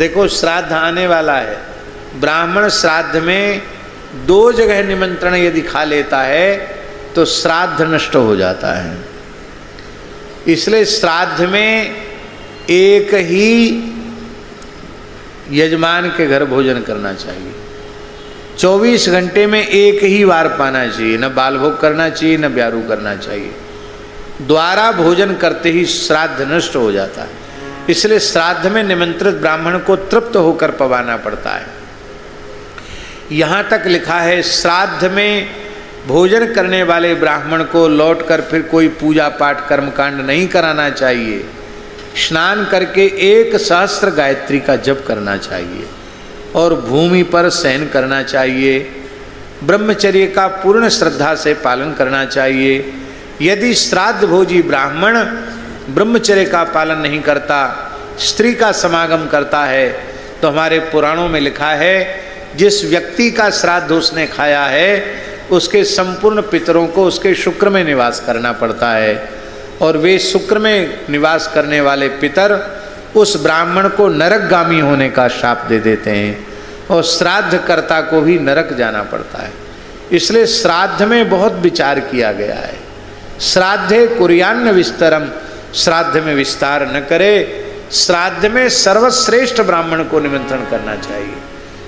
देखो श्राद्ध आने वाला है, ब्राह्मण श्राद्ध में 2 जगह निमंत्रण यदि खा लेता है तो श्राद्ध नष्ट हो जाता है। इसलिए श्राद्ध में एक ही यजमान के घर भोजन करना चाहिए। 24 घंटे में एक ही बार पाना चाहिए, न बाल भोग करना चाहिए न ब्यारू करना चाहिए। द्वारा भोजन करते ही श्राद्ध नष्ट हो जाता है। इसलिए श्राद्ध में निमंत्रित ब्राह्मण को तृप्त होकर पवाना पड़ता है। यहाँ तक लिखा है श्राद्ध में भोजन करने वाले ब्राह्मण को लौटकर फिर कोई पूजा पाठ कर्मकांड नहीं कराना चाहिए। स्नान करके 1 सहस्त्र गायत्री का जप करना चाहिए और भूमि पर शयन करना चाहिए। ब्रह्मचर्य का पूर्ण श्रद्धा से पालन करना चाहिए। यदि श्राद्ध भोजी ब्राह्मण ब्रह्मचर्य का पालन नहीं करता, स्त्री का समागम करता है, तो हमारे पुराणों में लिखा है जिस व्यक्ति का श्राद्ध उसने खाया है उसके संपूर्ण पितरों को उसके शुक्र में निवास करना पड़ता है, और वे शुक्र में निवास करने वाले पितर उस ब्राह्मण को नरकगामी होने का शाप दे देते हैं, और श्राद्धकर्ता को भी नरक जाना पड़ता है। इसलिए श्राद्ध में बहुत विचार किया गया है। श्राद्धे कुर्यान्न विस्तरम, श्राद्ध में विस्तार न करे। श्राद्ध में सर्वश्रेष्ठ ब्राह्मण को निमंत्रण करना चाहिए,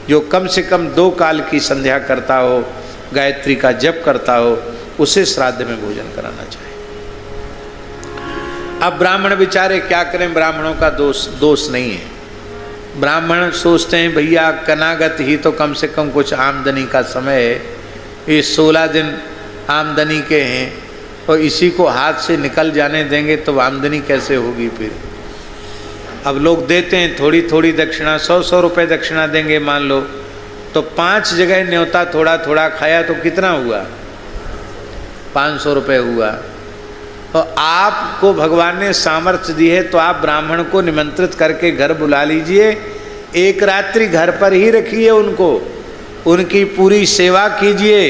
जो कम से कम 2 काल की संध्या करता हो, गायत्री का जप करता हो, उसे श्राद्ध में भोजन कराना चाहिए। अब ब्राह्मण बेचारे क्या करें, ब्राह्मणों का दोष नहीं है। ब्राह्मण सोचते हैं भैया कनागत ही तो कम से कम कुछ आमदनी का समय है, ये 16 दिन आमदनी के हैं और इसी को हाथ से निकल जाने देंगे तो आमदनी कैसे होगी फिर। अब लोग देते हैं थोड़ी थोड़ी दक्षिणा, 100-100 रुपये दक्षिणा देंगे मान लो, तो 5 जगह न्योता थोड़ा थोड़ा खाया तो कितना हुआ, 500 रुपये हुआ। और आपको भगवान ने सामर्थ्य दी है तो आप ब्राह्मण को निमंत्रित करके घर बुला लीजिए, 1 रात्रि घर पर ही रखिए उनको, उनकी पूरी सेवा कीजिए,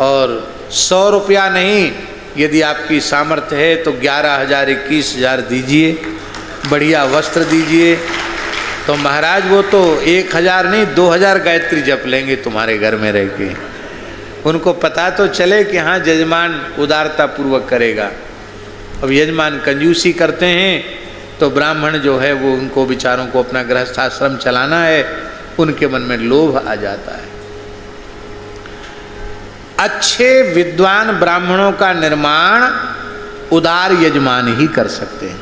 और 100 रुपया नहीं, यदि आपकी सामर्थ्य है तो 11,000 21,000 दीजिए, बढ़िया वस्त्र दीजिए। तो महाराज वो तो 1,000 नहीं 2,000 गायत्री जप लेंगे तुम्हारे घर में रह के। उनको पता तो चले कि हाँ यजमान उदारता पूर्वक करेगा। अब यजमान कंजूसी करते हैं तो ब्राह्मण जो है वो उनको विचारों को अपना गृहस्थाश्रम चलाना है, उनके मन में लोभ आ जाता है। अच्छे विद्वान ब्राह्मणों का निर्माण उदार यजमान ही कर सकते हैं।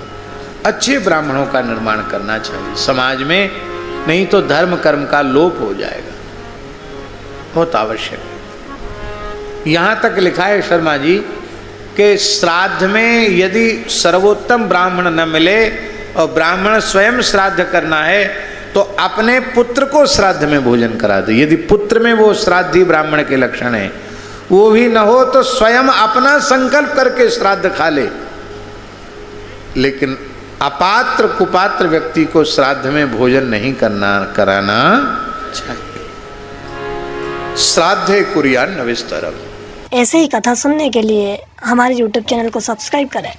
अच्छे ब्राह्मणों का निर्माण करना चाहिए समाज में, नहीं तो धर्म कर्म का लोप हो जाएगा, बहुत आवश्यक है। यहाँ तक लिखा है शर्मा जी कि श्राद्ध में यदि सर्वोत्तम ब्राह्मण न मिले और ब्राह्मण स्वयं श्राद्ध करना है तो अपने पुत्र को श्राद्ध में भोजन करा दे। यदि पुत्र में वो श्राद्धी ब्राह्मण के लक्षण है, वो भी न हो तो स्वयं अपना संकल्प करके श्राद्ध खा ले। लेकिन अपात्र कुपात्र व्यक्ति को श्राद्ध में भोजन नहीं कराना चाहिए। श्राद्धे कुर्यान्न विस्तरम। ऐसे ही कथा सुनने के लिए हमारे YouTube चैनल को सब्सक्राइब करें।